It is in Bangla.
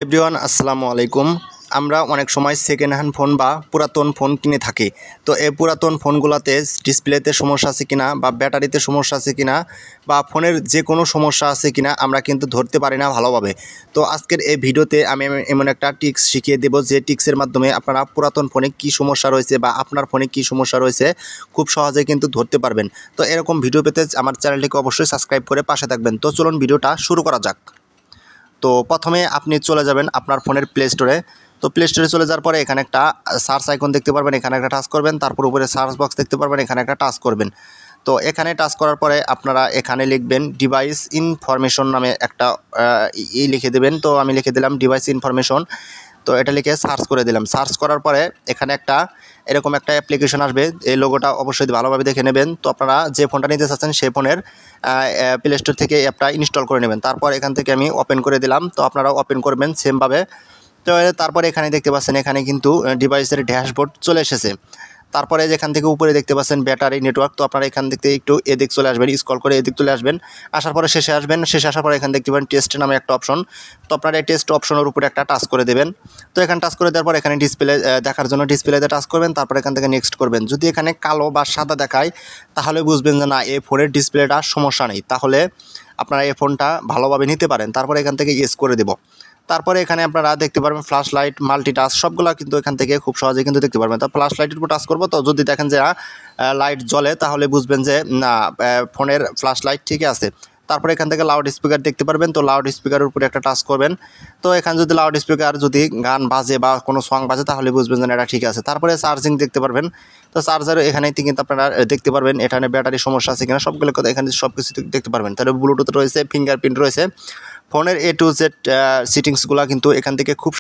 এভরিওয়ান আসসালামু আলাইকুম। আমরা অনেক সময় সেকেন্ড হ্যান্ড ফোন বা পুরাতন ফোন কিনে থাকি। তো এই পুরাতন ফোনগুলোতে ডিসপ্লেতে সমস্যা আছে কিনা বা ব্যাটারিতে সমস্যা আছে কিনা বা ফোনের যে কোনো সমস্যা আছে কিনা আমরা কিন্তু ধরতে পারি না ভালোভাবে। তো আজকের এই ভিডিওতে আমি এমন একটা টিক্স শিখিয়ে দেব যে টিক্সের মাধ্যমে আপনারা পুরাতন ফোনে কী সমস্যা রয়েছে বা আপনার ফোনে কী সমস্যা রয়েছে খুব সহজে কিন্তু ধরতে পারবেন। তো এরকম ভিডিও পেতে আমার চ্যানেলটিকে অবশ্যই সাবস্ক্রাইব করে পাশে থাকবেন। তো চলুন ভিডিওটা শুরু করা যাক। তো প্রথমে আপনি চলে যাবেন আপনার ফোনের প্লে স্টোরে। তো প্লে স্টোরে চলে যাওয়ার পরে এখানে একটা সার্চ আইকন দেখতে পারবেন, এখানে একটা টাচ করবেন। তারপর উপরে সার্চ বক্স দেখতে পারবেন, এখানে একটা টাচ করবেন। তো এখানে টাচ করার পরে আপনারা এখানে লিখবেন ডিভাইস ইনফরমেশন নামে একটা লিখে দেবেন। তো আমি লিখে দিলাম ডিভাইস ইনফরমেশন। তো এটা লিখে সার্চ করে দিলাম। সার্চ করার পরে এখানে একটা এরকম একটা অ্যাপ্লিকেশন আসবে। এই লোগোটা অবশ্যই ভালোভাবে দেখে নেবেন। তো আপনারা যে ফোনটা নিতে চাচ্ছেন সেই ফোনের প্লে স্টোর থেকে অ্যাপটা ইনস্টল করে নেবেন। তারপর এখান থেকে আমি ওপেন করে দিলাম। তো আপনারা ওপেন করবেন সেমভাবে। তো তারপরে এখানে দেখতে পাচ্ছেন এখানে কিন্তু ডিভাইসের ড্যাশবোর্ড চলে এসেছে। তারপরে যেখান থেকে উপরে দেখতে পাচ্ছেন ব্যাটারি নেটওয়ার্ক। তো আপনারা এখান থেকে একটু এদিক চলে আসবেন, স্ক্রল করে এদিক চলে আসবেন। আসার পরে শেষে আসবেন। শেষে আসার পরে এখানে দেখতে পাবেন টেস্ট নামে একটা অপশন। তো আপনারা এই টেস্ট অপশনের উপরে একটা টাচ করে দেবেন। তো এখানে টাচ করে দেওয়ার পর এখানে ডিসপ্লে দেখার জন্য ডিসপ্লেতে টাচ করবেন। তারপর এখান থেকে নেক্সট করবেন। যদি এখানে কালো বা সাদা দেখায় তাহলে বুঝবেন যে না, এই ফোনের ডিসপ্লেটা সমস্যা নেই, তাহলে আপনারা এই ফোনটা ভালোভাবে নিতে পারেন। তারপরে এখান থেকে ইয়েস করে দেব। তারপরে এখানে আপনারা দেখতে পারবেন ফ্ল্যাশ লাইট, মাল্টিটাচ সবগুলো কিন্তু এখান থেকে খুব সহজে কিন্তু দেখতে পারবেন। তো ফ্ল্যাশ লাইটের উপর টাচ করবো। তো যদি দেখেন যে লাইট জ্বলে তাহলে বুঝবেন যে না, ফোনের ফ্ল্যাশ লাইট ঠিকই আছে। তারপরে এখান থেকে লাউড স্পিকার দেখতে পারবেন। তো লাউড স্পিকারের উপরে একটা টাচ করবেন। তো এখানে যদি লাউড স্পিকার যদি গান বাজে বা কোনো সং বাজে তাহলে বুঝবেন যে এটা ঠিক আছে। তারপরে চার্জিং দেখতে পারবেন। তো চার্জার এখানে কিন্তু আপনারা দেখতে পারবেন এখানে ব্যাটারি সমস্যা আছে কিনা সবগুলো কথা এখানে সব কিছু দেখতে পারবেন। তাহলে ব্লুটুথ রয়েছে, ফিঙ্গারপ্রিন্ট রয়েছে, ফোনের A to Z সেটিংসগুলো কিন্তু এখান থেকে খুব